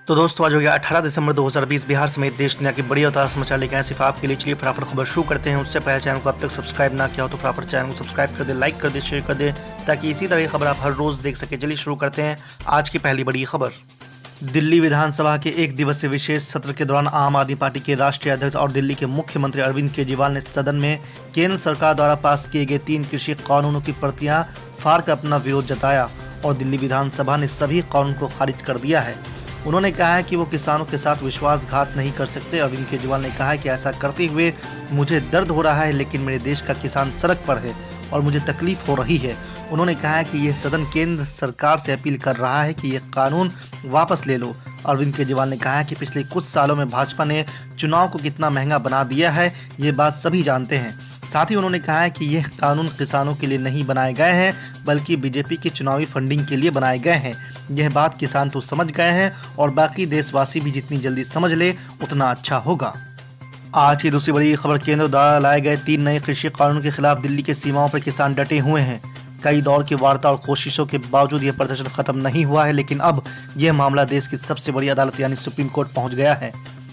तो दोस्तों आज हो गया 18 दिसंबर 2020। बिहार समेत देश दुनिया की बड़ी और ताज़ा समाचार लेके आए सिर्फ आपके लिए। चलिए फटाफट खबर शुरू करते हैं। उससे पहले चैनल को अब तक सब्सक्राइब ना किया हो तो फटाफट चैनल को सब्सक्राइब कर दे, लाइक कर दे, शेयर कर दे, ताकि इसी तरह की खबर आप हर रोज़ देख सके। चलिए शुरू करते हैं आज की पहली बड़ी खबर। दिल्ली विधानसभा के एक दिवसीय विशेष सत्र के दौरान आम आदमी पार्टी के राष्ट्रीय अध्यक्ष और दिल्ली के मुख्यमंत्री अरविंद केजरीवाल ने सदन में केंद्र सरकार द्वारा पास किए गए 3 कृषि कानूनों की प्रतियां फाड़कर अपना विरोध जताया और दिल्ली विधानसभा ने सभी कानून को खारिज कर दिया है। उन्होंने कहा है कि वो किसानों के साथ विश्वासघात नहीं कर सकते। अरविंद केजरीवाल ने कहा है कि ऐसा करते हुए मुझे दर्द हो रहा है, लेकिन मेरे देश का किसान सड़क पर है और मुझे तकलीफ हो रही है। उन्होंने कहा है कि यह सदन केंद्र सरकार से अपील कर रहा है कि यह कानून वापस ले लो। अरविंद केजरीवाल ने कहा है कि पिछले कुछ सालों में भाजपा ने चुनाव को कितना महंगा बना दिया है, ये बात सभी जानते हैं। साथ ही उन्होंने कहा है कि यह कानून किसानों के लिए नहीं बनाए गए हैं, बल्कि बीजेपी की चुनावी फंडिंग के लिए बनाए गए हैं। यह बात किसान तो समझ गए हैं और बाकी देशवासी भी जितनी जल्दी समझ ले उतना अच्छा होगा। आज की दूसरी बड़ी खबर। केंद्र द्वारा लाए गए 3 नए कृषि कानून के खिलाफ दिल्ली की सीमाओं पर किसान डटे हुए हैं। कई दौर की वार्ता और कोशिशों के बावजूद यह प्रदर्शन खत्म नहीं हुआ है, लेकिन अब यह मामला देश की सबसे बड़ी अदालत यानी सुप्रीम कोर्ट पहुंच गया है।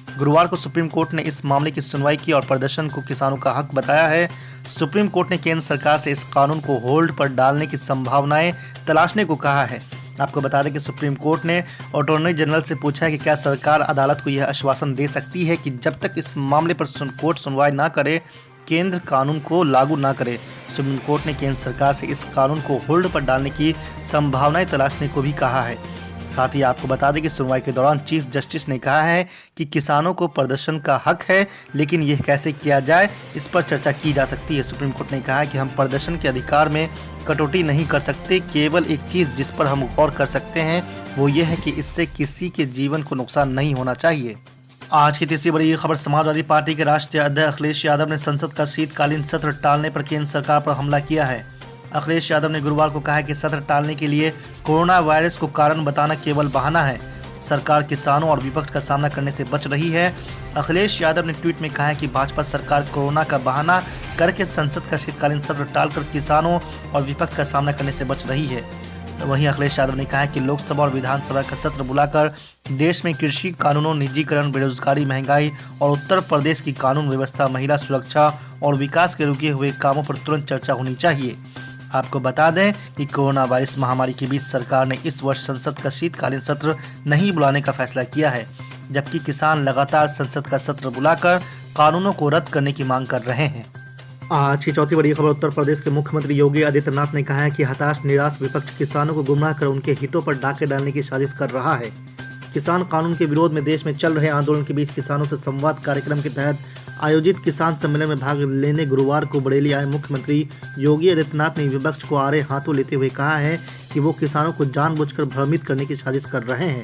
गुरुवार को सुप्रीम कोर्ट ने इस मामले की सुनवाई की और प्रदर्शन को किसानों का हक बताया है। सुप्रीम कोर्ट ने केंद्र सरकार से इस कानून को होल्ड पर डालने की संभावनाएं तलाशने को कहा है। आपको बता दें कि सुप्रीम कोर्ट ने अटॉर्नी जनरल से पूछा है कि क्या सरकार अदालत को यह आश्वासन दे सकती है कि जब तक इस मामले पर कोर्ट सुनवाई ना करे, केंद्र कानून को लागू ना करे। सुप्रीम कोर्ट ने केंद्र सरकार से इस कानून को होल्ड पर डालने की संभावनाएं तलाशने को भी कहा है। साथ ही आपको बता दें कि सुनवाई के दौरान चीफ जस्टिस ने कहा है कि किसानों को प्रदर्शन का हक है, लेकिन यह कैसे किया जाए इस पर चर्चा की जा सकती है। सुप्रीम कोर्ट ने कहा है कि हम प्रदर्शन के अधिकार में कटौती नहीं कर सकते। केवल एक चीज़ जिस पर हम गौर कर सकते हैं वो ये है कि इससे किसी के जीवन को नुकसान नहीं होना चाहिए। आज की तीसरी बड़ी खबर। समाजवादी पार्टी के राष्ट्रीय अध्यक्ष अखिलेश यादव ने संसद का शीतकालीन सत्र टालने पर केंद्र सरकार पर हमला किया है। अखिलेश यादव ने गुरुवार को कहा कि सत्र टालने के लिए कोरोना वायरस को कारण बताना केवल बहाना है। सरकार किसानों और विपक्ष का सामना करने से बच रही है। अखिलेश यादव ने ट्वीट में कहा है कि भाजपा सरकार कोरोना का बहाना करके संसद का शीतकालीन सत्र टालकर किसानों और विपक्ष का सामना करने से बच रही है। वहीं अखिलेश यादव ने कहा है कि लोकसभा और विधानसभा का सत्र बुलाकर देश में कृषि कानूनों, निजीकरण, बेरोजगारी, महंगाई और उत्तर प्रदेश की कानून व्यवस्था, महिला सुरक्षा और विकास के रुके हुए कामों पर तुरंत चर्चा होनी चाहिए। आपको बता दें कि कोरोना वायरस महामारी के बीच सरकार ने इस वर्ष संसद का शीतकालीन सत्र नहीं बुलाने का फैसला किया है, जबकि किसान लगातार संसद का सत्र बुलाकर कानूनों को रद्द करने की मांग कर रहे हैं। आज की चौथी बड़ी खबर। उत्तर प्रदेश के मुख्यमंत्री योगी आदित्यनाथ ने कहा है कि हताश निराश विपक्ष किसानों को गुमराह कर उनके हितों पर डाके डालने की साजिश कर रहा है। किसान कानून के विरोध में देश में चल रहे आंदोलन के बीच किसानों से संवाद कार्यक्रम के तहत आयोजित किसान सम्मेलन में भाग लेने गुरुवार को बरेली आए मुख्यमंत्री योगी आदित्यनाथ ने विपक्ष को आड़े हाथों लेते हुए कहा है कि वो किसानों को जानबूझकर भ्रमित करने की साजिश कर रहे हैं।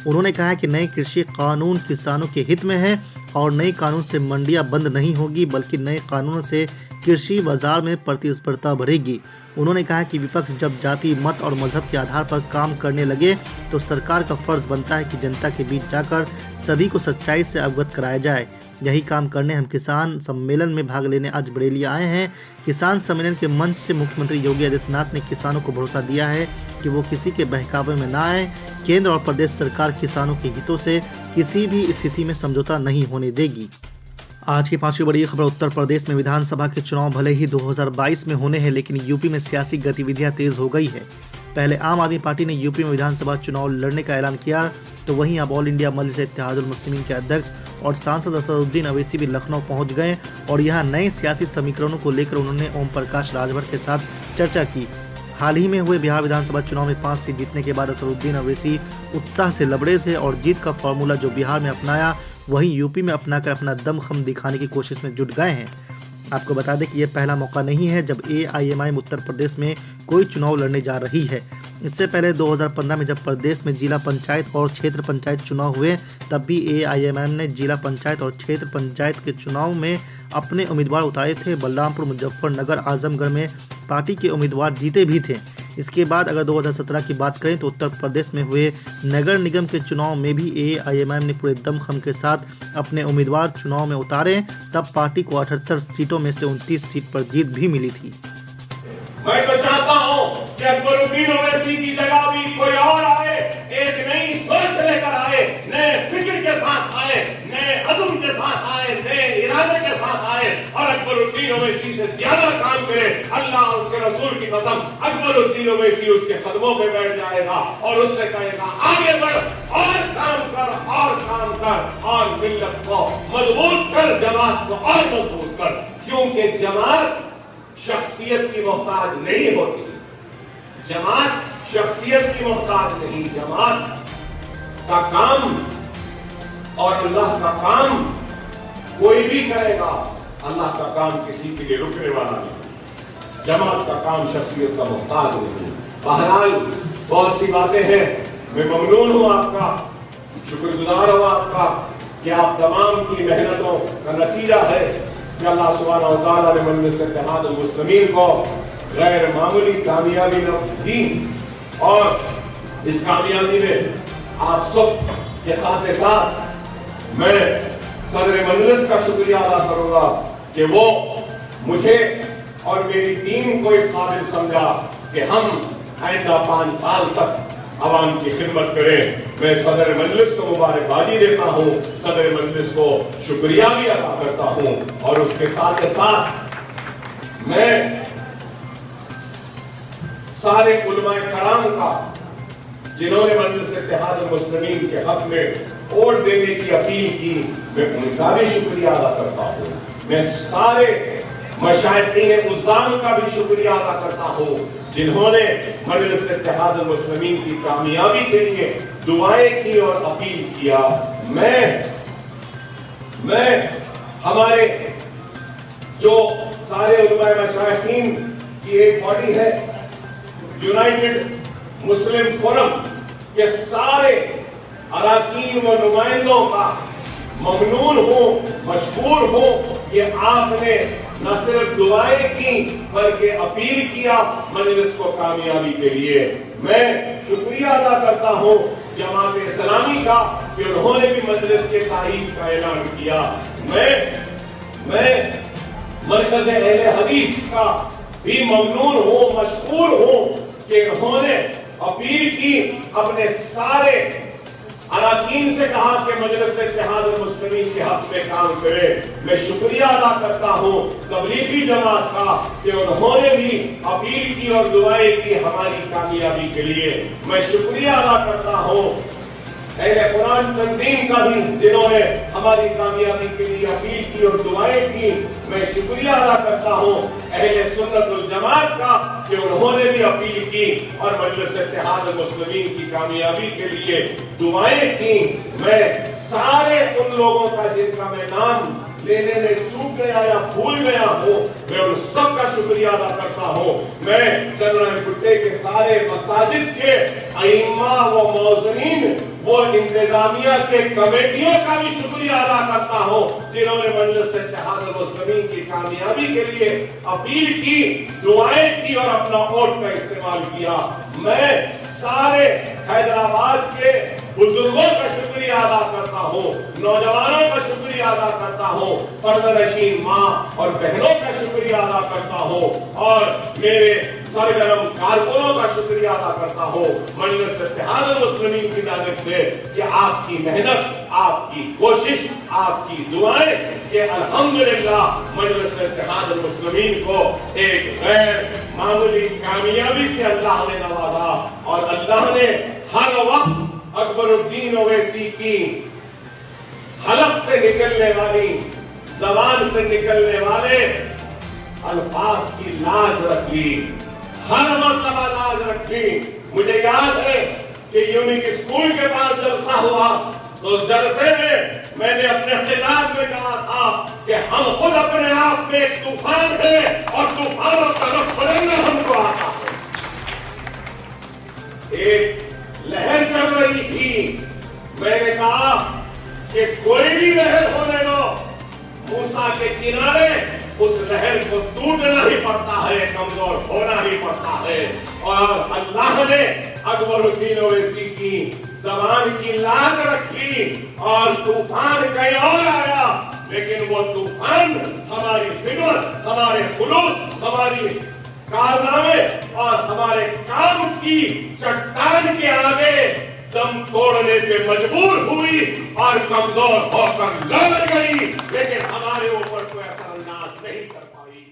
उन्होंने कहा है कि नए कृषि कानून किसानों के हित में है और नए कानून से मंडियां बंद नहीं होगी, बल्कि नए कानूनों से कृषि बाजार में प्रतिस्पर्धा बढ़ेगी। उन्होंने कहा कि विपक्ष जब जाति, मत और मजहब के आधार पर काम करने लगे तो सरकार का फर्ज बनता है कि जनता के बीच जाकर सभी को सच्चाई से अवगत कराया जाए। यही काम करने हम किसान सम्मेलन में भाग लेने आज बरेली आए हैं। किसान सम्मेलन के मंच से मुख्यमंत्री योगी आदित्यनाथ ने किसानों को भरोसा दिया है कि वो किसी के बहकावे में ना आए। केंद्र और प्रदेश सरकार किसानों के हितों से किसी भी स्थिति में समझौता नहीं होने देगी। आज की पांचवी बड़ी खबर। उत्तर प्रदेश में विधानसभा के चुनाव भले ही 2022 में होने हैं, लेकिन यूपी में सियासी गतिविधियां तेज हो गई है। पहले आम आदमी पार्टी ने यूपी में विधानसभा चुनाव लड़ने का ऐलान किया, तो वहीं अब ऑल इंडिया मजलिस इत्तेहादुल मुस्लिमीन के अध्यक्ष और सांसद असदुद्दीन अवैसी भी लखनऊ पहुंच गए और यहां नए सियासी समीकरणों को लेकर उन्होंने ओम प्रकाश राजभर के साथ चर्चा की। हाल ही में हुए बिहार विधानसभा चुनाव में 5 सीट जीतने के बाद असदुद्दीन अवैसी उत्साह से लबरेज है और जीत का फॉर्मूला जो बिहार में अपनाया वहीं यूपी में अपनाकर अपना दमखम दिखाने की कोशिश में जुट गए हैं। आपको बता दें कि यह पहला मौका नहीं है जब AIMIM उत्तर प्रदेश में कोई चुनाव लड़ने जा रही है। इससे पहले 2015 में जब प्रदेश में जिला पंचायत और क्षेत्र पंचायत चुनाव हुए, तब भी AIMIM ने जिला पंचायत और क्षेत्र पंचायत के चुनाव में अपने उम्मीदवार उतारे थे। बलरामपुर, मुजफ्फरनगर, आजमगढ़ में पार्टी के उम्मीदवार जीते भी थे। इसके बाद अगर 2017 की बात करें तो उत्तर प्रदेश में हुए नगर निगम के चुनाव में भी AIMIM ने पूरे दमखम के साथ अपने उम्मीदवार चुनाव में उतारे। तब पार्टी को 78 सीटों में से 29 सीट पर जीत भी मिली थी। मैं तो चाहता हूं कि की जगह भी कोई और आए, एक नई सोच लेकर आए, ओवैसी से ज्यादा काम करे, अल्लाह उसके रसूल की कसम अकबरुद्दीन ओवैसी उसके कदमों पे बैठ जाएगा और उससे कहेगा आगे बढ़ और काम कर और काम कर और मिल्लत को मजबूत कर, जमात को और मजबूत कर। क्योंकि जमात शख्सियत की मोहताज नहीं होती, जमात शख्सियत की मोहताज नहीं। जमात का काम और अल्लाह का काम कोई भी करेगा, अल्लाह का काम किसी के लिए रुकने वाला नहीं। जमात का काम शख्सियत का मोहताज नहीं। बहरहाल बहुत सी बातें हैं, मैं ममनून हूं आपका, शुक्रगुजार हूं आपका कि आप तमाम की मेहनतों का नतीजा है कि अल्लाह सुब्हानहू व तआला ने मजलिस इत्तेहादुल मुस्लिमीन को गैर मामूली कामयाबी दी और इस कामयाबी में आप सब के साथ मैं सदर मजलिस का शुक्रिया अदा करूंगा कि वो मुझे और मेरी टीम को इस काबिल समझा कि हम आइंदा 5 साल तक आवाम की खिदमत करें। मैं सदर मजलिस को मुबारकबादी देता हूँ, सदर मजलिस को शुक्रिया भी अदा करता हूँ और उसके साथ साथ मैं सारे उलमाए कराम का जिन्होंने मजलिस इत्तेहादुल मुस्लिमीन के हक में वोट देने की अपील की, मैं उनका भी शुक्रिया अदा करता हूँ। मैं सारे मशाइखीन उज़्ज़ाम का भी शुक्रिया अदा करता हूँ जिन्होंने मजलिस इत्तेहादुल मुस्लिमीन की कामयाबी के लिए दुआएं की और अपील किया। मैं हमारे जो सारे उलमाए मशाइखीन की एक बॉडी है, यूनाइटेड मुस्लिम फोरम के सारे अराकीन व नुमाइंदों का ममनून हूं, मशकूर हूं कि आपने न सिर्फ दुआएं की बल्कि अपील किया मजलिस को कामयाबी के लिए। मैं शुक्रिया अदा करता हूं जमात इस्लामी का कि उन्होंने भी मजलिस के तारीख का ऐलान किया। मैं मरकज अहले हदीस का भी ममनून हूं, मशकूर हूं कि उन्होंने अपील की, अपने सारे अराकीन से कहा कि मजलिस इत्तेहादुल मुस्लिमीन के हक में काम करे। मैं शुक्रिया अदा करता हूँ तबलीगी जमात का कि उन्होंने भी अपील की और दुआएं की हमारी कामयाबी के लिए। मैं शुक्रिया अदा करता हूँ अहले कुरान तंजीम का भी जिन्होंने हमारी कामयाबी के लिए अपील की और दुआएं की। मैं शुक्रिया अदा करता हूँ अहले सुन्नत वल जमात का कि उन्होंने भी अपील की और मजलिस इत्तेहादुल मुस्लिमीन की कामयाबी के लिए दुआएं की। मैं सारे उन लोगों का जिनका मैं नाम लेने में चूक गया या भूल गया हूँ, मैं उन सब का शुक्रिया अदा करता हूँ। मैं चंद्रा गुट्टे के सारे मसाजिद के अइम्मा व मौज़नीन वो इंतजामिया के कमेटियों का भी शुक्रिया अदा करता हूँ जिन्होंने मजलिस इत्तेहादुल मुस्लिमीन की कामयाबी के लिए अपील की, दुआएं की और अपना वोट का इस्तेमाल किया। मैं सारे हैदराबाद के बुजुर्गों का शुक्रिया अदा करता हूँ, नौजवानों का शुक्रिया अदा करता हूँ, पर्दानशीन माँ और बहनों का शुक्रिया अदा करता हूँ और मेरे सरगर्म कारकुनों का शुक्रिया अदा करता हूँ मजलिस इत्तेहादुल मुस्लिमीन की जानिब से कि आपकी मेहनत, आपकी कोशिश, आपकी दुआएं कि अल्हम्दुलिल्लाह मजलिस इत्तेहादुल मुस्लिमीन को एक गैर मामूली कामयाबी से अल्लाह ने नवाजा और अल्लाह ने हर वक्त अकबरुद्दीन ओवैसी की हलफ से निकलने वाली, जबान से निकलने वाले अल्फाज की लाज रख ली, हर मर्तबा लाज रखी। मुझे याद है कि यूनिक स्कूल के पास जलसा हुआ तो उस जलसे में मैंने अपने खिताब में कहा था कि हम खुद अपने आप में एक तूफान है और तूफानों का रुख बदलना हमको आता है। एक लहर चल रही थी, मैंने कहा कि कोई भी लहर होने दो, मूसा के किनारे उस लहर को टूटना ही पड़ता है, कमजोर होना ही पड़ता है। और अल्लाह ने अकबरुद्दीन ओवैसी की जबान की लाज रखी और तूफान कहीं और आया, लेकिन वो तूफान हमारी खिदमत, हमारे खुलूस, हमारी कारनामे और हमारे काम की चट्टान के आगे दम तोड़ने पे मजबूर हुई और कमजोर होकर लड़ गई, लेकिन हमारे ऊपर कोई असर बर्दाश्त नहीं कर पाई।